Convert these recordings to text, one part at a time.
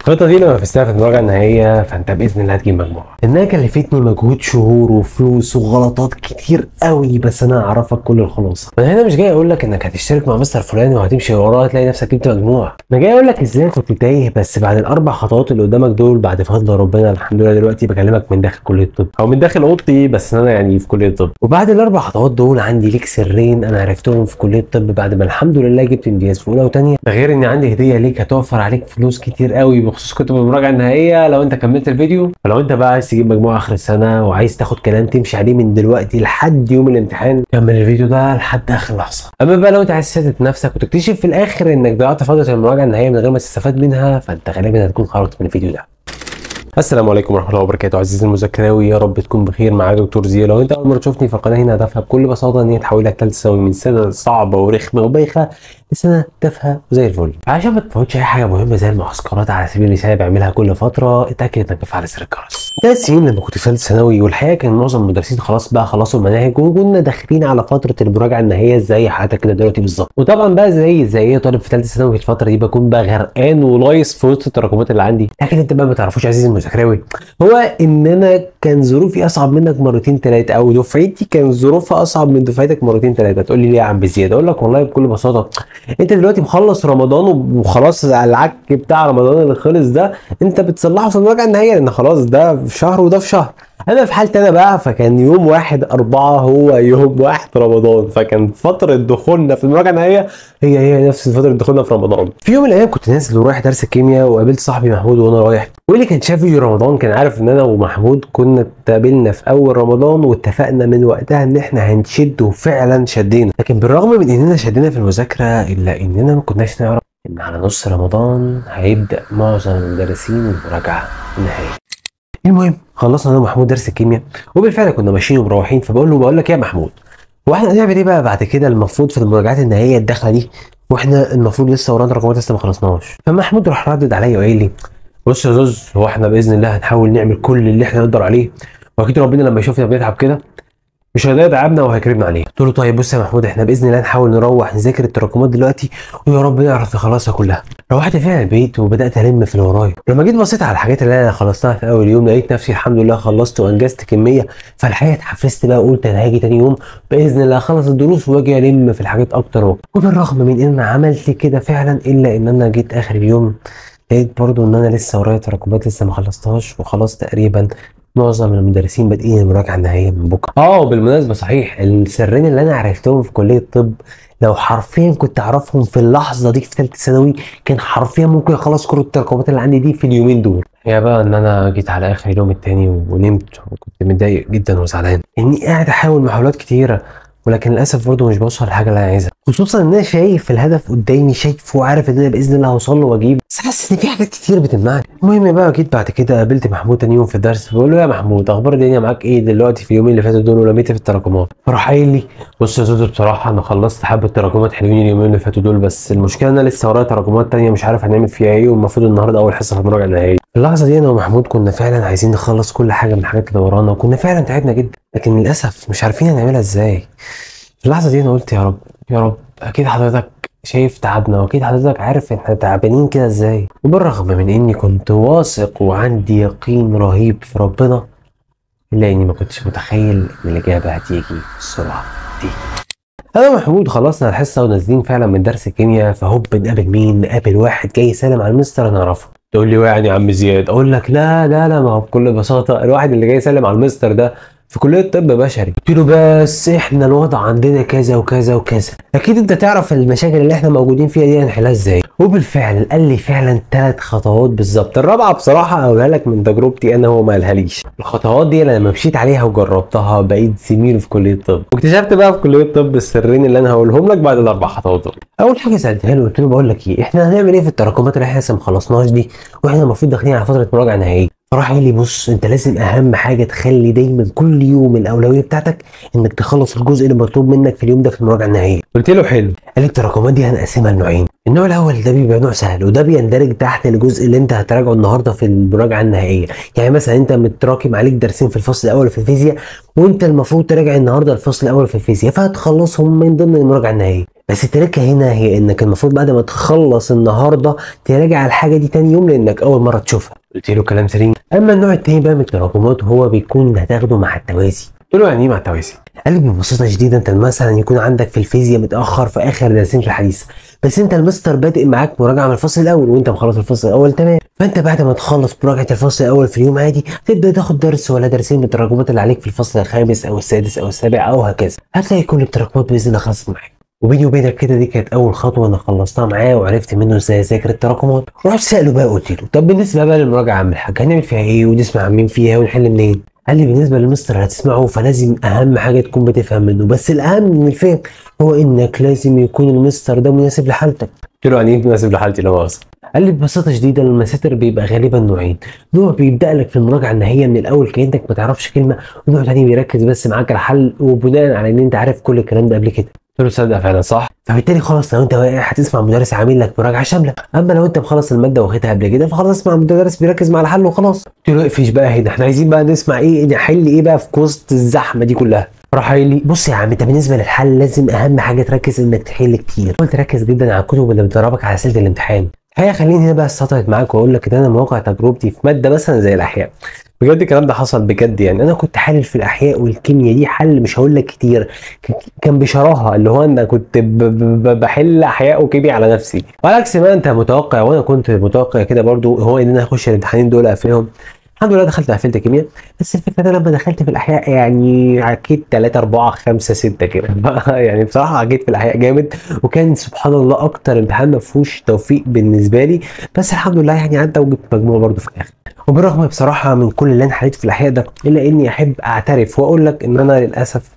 الخطه دي لما فزتها في المراجعه النهائيه فانت باذن الله هتجيب مجموعه. انها كلفتني مجهود شهور وفلوس وغلطات كتير قوي، بس انا هعرفك كل الخلاصه. انا هنا مش جاي اقول لك انك هتشترك مع مستر فلان وهتمشي وراه تلاقي نفسك جبت مجموعه. انا جاي اقول لك ازاي كنت تايه، بس بعد الاربع خطوات اللي قدامك دول بعد فضل ربنا الحمد لله دلوقتي بكلمك من داخل كليه الطب او من داخل اوضتي، بس انا يعني في كليه الطب. وبعد الاربع خطوات دول عندي ليك سرين انا عرفتهم في كليه الطب بعد ما الحمد لله جبت امتياز في اولى وثانيه. ده غير ان عندي هديه ليك هتوفر عليك فلوس كتير قوي بخصوص كتب المراجعه النهائيه لو انت كملت الفيديو. فلو انت بقى عايز تجيب مجموعه اخر السنه وعايز تاخد كلام تمشي عليه من دلوقتي لحد يوم الامتحان، كمل الفيديو ده لحد اخر لحظه. اما بقى لو انت عايز تثبت نفسك وتكتشف في الاخر انك ضيعت فتره المراجعه النهائيه من غير ما تستفاد منها، فانت غالبا هتكون خرجت من الفيديو ده. السلام عليكم ورحمه الله وبركاته عزيزي المذاكراوي، يا رب تكون بخير. معاك دكتور زياد. لو انت اول مره تشوفني في القناه هنا هدفها بكل بساطه ان هي تحولك ثالثه ثانوي من سنه صعبه ورخمه وبايخه لسنه تافهه وزي الفل. عشان ما تفوتش اي حاجه مهمه زي المعسكرات على سبيل المثال بعملها كل فتره، اتاكد انك تفعل زر الجرس. 3 سنين لما كنت في ثالثه ثانوي والحقيقه كان معظم المدرسين خلاص بقى خلصوا المناهج وكنا داخلين على فتره المراجعه النهائيه زي حياتك كده دلوقتي بالظبط. وطبعا بقى زي اي طالب في ثالثه ثانوي في الفتره دي بكون بقى غرقان ولايص في وسط التراكمات اللي عندي. لكن انت بقى ما تعرفوش عزيزي المذاكراوي هو ان انا كان ظروفي اصعب منك مرتين ثلاثه، او دفعتي كان ظروفها اصعب من دفعتك مرتين ثلاثه. تقول لي ليه يا عم زياد؟ اقول لك والله بكل بساطه، انت دلوقتي مخلص رمضان وخلاص العك بتاع رمضان اللي خلص ده انت بتصلحه في المراجعه النهائيه لان خلاص ده في شهر وده في شهر. انا في حالتي انا بقى فكان يوم 1/4 هو يوم 1 رمضان، فكان فتره دخولنا في المراجعه النهائيه هي نفس فتره دخولنا في رمضان. في يوم من الايام كنت نازل ورايح درس الكيمياء وقابلت صاحبي محمود وانا رايح، واللي كان شاف فيديو رمضان كان عارف ان انا ومحمود كنا اتقابلنا في اول رمضان واتفقنا من وقتها ان احنا هنشد، وفعلا شدينا. لكن بالرغم من اننا شدينا في المذاكره الا اننا ما كناش نعرف ان على نص رمضان هيبدا معظم المدرسين المراجعه النهائيه. المهم خلصنا انا ومحمود درس الكيمياء وبالفعل كنا ماشيين ومروحين، بقول لك يا محمود هو احنا هنعمل ايه بقى بعد كده؟ المفروض في المراجعات النهائيه الداخله دي واحنا المفروض لسه ورانا رقمات لسه ما خلصناش. فمحمود راح ردد عليا وقال لي بص يا زوز، هو احنا باذن الله هنحاول نعمل كل اللي احنا نقدر عليه، واكيد ربنا لما يشوفنا بنتعب كده مش هيضيع تعبنا وهيكرمنا عليه. قلت له طيب بص يا محمود احنا باذن الله نحاول نروح نذاكر التراكمات دلوقتي ويا رب نعرف نخلصها كلها. روحت فعلا البيت وبدات الم في اللي ورايا. لما جيت بصيت على الحاجات اللي انا خلصتها في اول يوم لقيت نفسي الحمد لله خلصت وانجزت كميه، فالحقيقه اتحفزت بقى قلت انا هاجي تاني يوم باذن الله اخلص الدروس واجي الم في الحاجات اكتر واكتر. وبالرغم من ان انا عملت كده فعلا الا ان انا جيت اخر اليوم لقيت برضو ان انا لسه ورايا تراكمات لسه ما خلصتهاش، وخلاص تقريبا معظم المدرسين بادئين المراجعه النهائيه من بكره. وبالمناسبه صحيح السرين اللي انا عرفتهم في كليه الطب لو حرفيا كنت اعرفهم في اللحظه دي في ثالثه ثانوي كان حرفيا ممكن اخلص كل التراكمات اللي عندي دي في اليومين دول. هي بقى ان انا جيت على اخر اليوم التاني ونمت وكنت متضايق جدا وزعلان اني قاعد احاول محاولات كتيره ولكن للاسف برضه مش بوصل للحاجه اللي انا عايزها، خصوصا ان انا شايف الهدف قدامي شايفه وعارف ان انا باذن الله هوصل له واجيبه، بس حاسس ان في حاجات كتير بتمنعني. المهم بقى جيت بعد كده قابلت محمود تاني يوم في الدرس بقول له يا محمود اخبار الدنيا معاك ايه دلوقتي في اليومين اللي فاتوا دول ولميت في التراكمات؟ فراح قايل لي بص يا زوزو بصراحه انا خلصت حبه تراكمات حلوين اليومين اللي فاتوا دول، بس المشكله ان انا لسه ورايا تراكمات تانيه مش عارف هنعمل فيها ايه، والمفروض النهارده اول حصه في المراجعه النهائيه. في اللحظه دي انا ومحمود كنا فعلا عايزين نخلص كل حاجه من الحاجات اللي ورانا وكنا فعلا تعبنا جدا، لكن للاسف مش عارفين هنعملها ازاي. في اللحظه دي انا قلت يا رب يا رب اكيد حضرتك شايف تعبنا واكيد حضرتك عارف احنا تعبانين كده ازاي. وبالرغم من اني كنت واثق وعندي يقين رهيب في ربنا الا اني ما كنتش متخيل ان الاجابه هتيجي بالسرعه دي. انا ومحمود خلصنا الحصه ونازلين فعلا من درس الكيمياء، فهوب نقابل مين؟ نقابل واحد جاي يسلم على المستر نعرفه. تقول لي واعي يا عم زياد؟ اقول لك لا ما هو بكل بساطه الواحد اللي جاي يسلم على المستر ده في كليه طب بشري. قلت له بس احنا الوضع عندنا كذا وكذا وكذا، اكيد انت تعرف المشاكل اللي احنا موجودين فيها دي هنحلها ازاي. وبالفعل قال لي فعلا 3 خطوات بالظبط، الرابعه بصراحه اقولها لك من تجربتي انا هو ما قالهاليش. الخطوات دي انا لما مشيت عليها وجربتها بقيت زميل في كليه الطب، واكتشفت بقى في كليه الطب السرين اللي انا هقولهم لك بعد ال4 خطوات دول. اول حاجه سالتها له قلت له بقول لك ايه احنا هنعمل ايه في التراكمات اللي احنا لسه ما خلصناش دي واحنا المفروض داخلين على فتره مراجعه نهائيه؟ فراح قال لي بص انت لازم اهم حاجه تخلي دايما كل يوم الاولويه بتاعتك انك تخلص الجزء اللي مطلوب منك في اليوم ده في المراجعه النهائيه. قلت له حلو. قال لي التراكمات دي هنقسمها لنوعين، النوع الاول ده بيبقى نوع سهل وده بيندرج تحت الجزء اللي انت هتراجعه النهارده في المراجعه النهائيه. يعني مثلا انت متراكم عليك درسين في الفصل الاول في الفيزياء وانت المفروض تراجع النهارده الفصل الاول في الفيزياء فهتخلصهم من ضمن المراجعه النهائيه. بس التركه هنا هي انك المفروض بعد ما تخلص النهارده تراجع الحاجه دي تاني يوم لانك اول مره تشوفها. قلت له كلام سليم. اما النوع التاني بقى من التراكمات هو بيكون هتاخده مع التوازي. قلت له يعني ايه مع التوازي؟ قال لي ببساطه شديده انت مثلا يكون عندك في الفيزياء متاخر في اخر درسين في الحديث، بس انت المستر بادئ معاك مراجعه من الفصل الاول وانت مخلص الفصل الاول تمام، فانت بعد ما تخلص مراجعه الفصل الاول في اليوم عادي تبدا تاخد درس ولا درسين من التراكمات اللي عليك في الفصل الخامس او السادس او السابع او هكذا، هتلاقي كل التراكمات باذن الله خلصت معاك. وبيني وبينك كده دي كانت اول خطوه انا خلصتها معاه وعرفت منه ازاي اذاكر التراكمات. رحت ساله بقى قلت له طب بالنسبه بقى للمراجعه يا عم الحاج هنعمل فيها ايه ونسمع مين فيها ونحل منين؟ قال لي بالنسبه للمستر اللي هتسمعه فلازم اهم حاجه تكون بتفهم منه، بس الاهم من الفهم هو انك لازم يكون المستر ده مناسب لحالتك. قلت له يعني ايه مناسب لحالتي لا مؤاخذه؟ قال لي ببساطه شديده المساتر بيبقى غالبا نوعين، نوع بيبدا لك في المراجعه النهائيه من الاول كانك ما تعرفش كلمه، ونوع تاني بيركز بس معاك على الحل وبناء على ان انت عارف كل الكلام ده قبل كده. قلت له صدق فعلا صح. فبالتالي خلاص لو انت واقع هتسمع مدرس عامل لك مراجعه شامله، اما لو انت مخلص الماده واخدها قبل كده فخلاص اسمع مدرس بيركز مع الحل وخلاص. قلت له اقفش بقى هنا، احنا عايزين بقى نسمع ايه نحل ايه بقى في وسط الزحمه دي كلها. راح قايل لي بص يا عم انت بالنسبه للحل لازم اهم حاجه تركز انك تحل كتير، قلت ركز جدا على الكتب اللي بتدربك على اسئله الامتحان. الحقيقه خليني هنا بقى استطرد معاك واقول لك ان انا من واقع تجربتي في ماده مثلا زي الاحياء، بجد الكلام ده حصل بجد. يعني انا كنت حلل في الاحياء والكيمياء دي حل مش هقول لك كتير، كان بشراهه اللي هو انا كنت بحل احياء وكيمياء على نفسي، وعلى عكس ما انت متوقع وانا كنت متوقع كده برضو هو ان انا هخش الامتحانين دول اقفلهم. الحمد لله دخلت قفلت كيمياء، بس الفكره ده لما دخلت في الاحياء يعني عكيت 3 4 5 6 كده يعني بصراحه عكيت في الاحياء جامد، وكان سبحان الله اكتر امتحان ما فيهوش توفيق بالنسبه لي، بس الحمد لله يعني عدى وجبت مجموع برضو في الاخر. وبالرغم بصراحه من كل اللي انا حليت في الاحياء ده الا اني احب اعترف واقول لك ان انا للاسف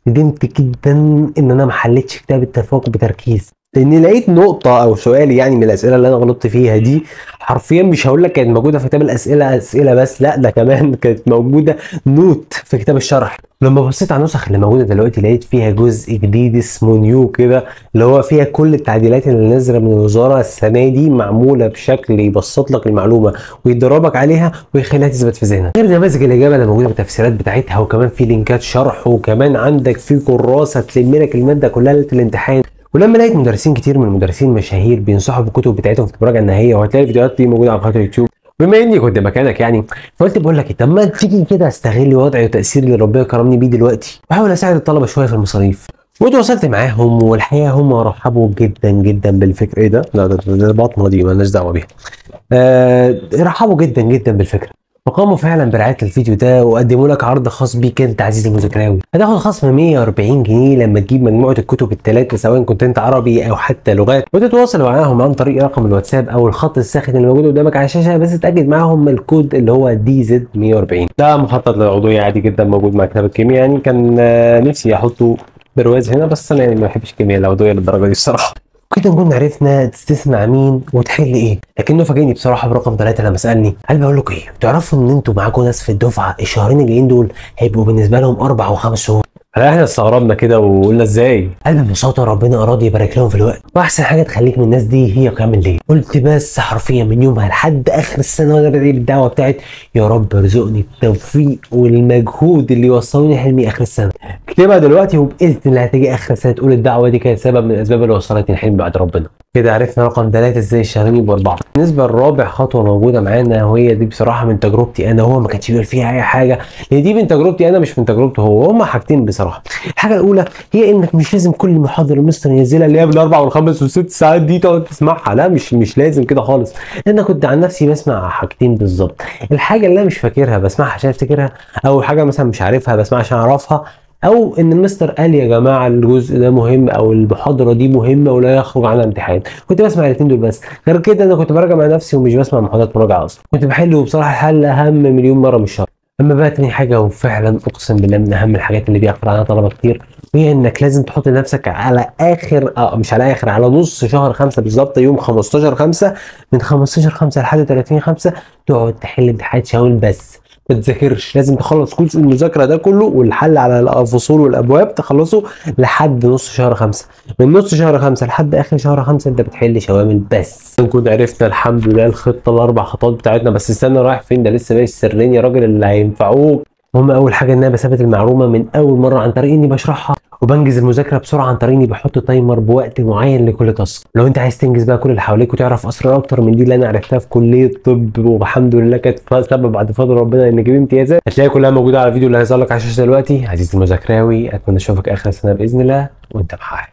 ندمت جدا ان انا ما حليتش كتاب التفوق بتركيز، لاني لقيت نقطه او سؤال يعني من الاسئله اللي انا غلطت فيها دي حرفيا مش هقول لك كانت موجوده في كتاب الاسئله اسئله بس، لا ده كمان كانت موجوده نوت في كتاب الشرح. لما بصيت على النسخ اللي موجوده دلوقتي لقيت فيها جزء جديد اسمه نيو كده اللي هو فيها كل التعديلات اللي نازله من الوزاره السنه دي معموله بشكل يبسط لك المعلومه ويدربك عليها ويخليها تثبت في ذهنك، غير نماذج الاجابه اللي موجوده بالتفسيرات بتاعتها، وكمان في لينكات شرح، وكمان عندك في كراسه تلم لك الماده كلها ليله الامتحان. ولما لقيت مدرسين كتير من المدرسين المشاهير بينصحوا بالكتب بتاعتهم في المراجعه النهائيه، وهتلاقي الفيديوهات دي موجوده على قناه اليوتيوب، بما اني كنت مكانك يعني فقلت بقول لك ايه طب ما تيجي كده استغل وضعي وتاثيري اللي ربنا كرمني بيه دلوقتي واحاول اساعد الطلبه شويه في المصاريف. وتواصلت معاهم والحقيقه هم رحبوا جدا جدا بالفكره. ايه ده؟ لا ده بطنه دي مالناش دعوه بيها. رحبوا جدا جدا بالفكره، وقاموا فعلا برعايه الفيديو ده وقدموا لك عرض خاص بيك انت عزيزي المذاكراوي، هتاخد خصم 140 جنيه لما تجيب مجموعه الكتب الثلاثه سواء كنت انت عربي او حتى لغات، وتتواصل معاهم عن طريق رقم الواتساب او الخط الساخن اللي موجود قدامك على الشاشه، بس تاكد معاهم الكود اللي هو DZ 140. ده مخطط للعضويه عادي جدا موجود مع كتاب الكيمياء، يعني كان نفسي احطه برواز هنا بس انا يعني ما بحبش الكيمياء العضويه للدرجه دي الصراحه. كده نكون عرفنا تسمع مين وتحل ايه، لكنه فاجئني بصراحه برقم 3 لما سالني قال بقول لكم ايه تعرفوا ان انتوا معاكم ناس في الدفعه الشهرين الجايين دول هيبقوا بالنسبه لهم 4 و5 شهور. احنا استغربنا كده وقلنا ازاي؟ قال ببساطه ربنا اراد يبارك لهم في الوقت، واحسن حاجه تخليك من الناس دي هي قيام الليل. قلت بس حرفيا من يومها لحد اخر السنه وانا بدعي بالدعوه بتاعت يا رب ارزقني التوفيق والمجهود اللي يوصلوني حلمي اخر السنه. اكتبها دلوقتي وباذن الله هتيجي اخر السنه تقول الدعوه دي كانت سبب من الاسباب اللي وصلتني لحلمي بعد ربنا. كده عرفنا رقم 3 ازاي الشهرين يبقوا 4. بالنسبه للرابع خطوه موجوده معانا وهي دي بصراحه من تجربتي انا، هو ما كانش بيقول فيها اي حاجه لان دي من تجربتي انا مش من تجربته هو. هما حاجتين بصراحه، الحاجه الاولى هي انك مش لازم كل محاضره المستر ينزلها اللي هي بالاربع والخمس والست ساعات دي تقعد تسمعها، لا مش لازم كده خالص. انا كنت عن نفسي بسمع حاجتين بالظبط، الحاجه اللي انا مش فاكرها بسمعها عشان افتكرها، او حاجه مثلا مش عارفها بسمعها عشان اعرفها، او ان المستر قال يا جماعه الجزء ده مهم او المحاضره دي مهمه ولا يخرج عنها امتحان. كنت بسمع الاثنين دول بس، غير كده انا كنت براجع مع نفسي ومش بسمع محاضرات مراجعه اصلا، كنت بحل وبصراحه الحل اهم مليون مره من الشهر. اما بقى تاني حاجه وفعلا اقسم بالله من اهم الحاجات اللي بيغفل عنها طلبه كتير، وهي انك لازم تحط لنفسك على اخر مش على اخر، على نص شهر 5 بالظبط يوم 15/5 من 15/5 لحد 30/5 تقعد تحل امتحانات شاول بس ما تذاكرش. لازم تخلص جزء المذاكره ده كله والحل على الفصول والابواب تخلصه لحد نص شهر 5، من نص شهر 5 لحد اخر شهر 5 انت بتحل شوامل بس. نكون عرفنا الحمد لله الخطه الاربع خطوات بتاعتنا، بس استنى رايح فين؟ ده لسه باقي السرين يا راجل اللي هينفعوك. هم اول حاجه ان انا بثبت المعلومه من اول مره عن طريق اني بشرحها، وبنجز المذاكره بسرعه عن طريق اني بحط تايمر بوقت معين لكل تاسك. لو انت عايز تنجز بقى كل اللي حواليك وتعرف اسرار اكتر من دي اللي انا عرفتها في كليه طب والحمد لله كانت سبب بعد فضل ربنا ان اجيب امتيازات، هتلاقيها كلها موجوده على الفيديو اللي هيظهر لك على الشاشه دلوقتي. عزيزي المذاكراوي، اتمنى اشوفك اخر سنه باذن الله وانت محقق.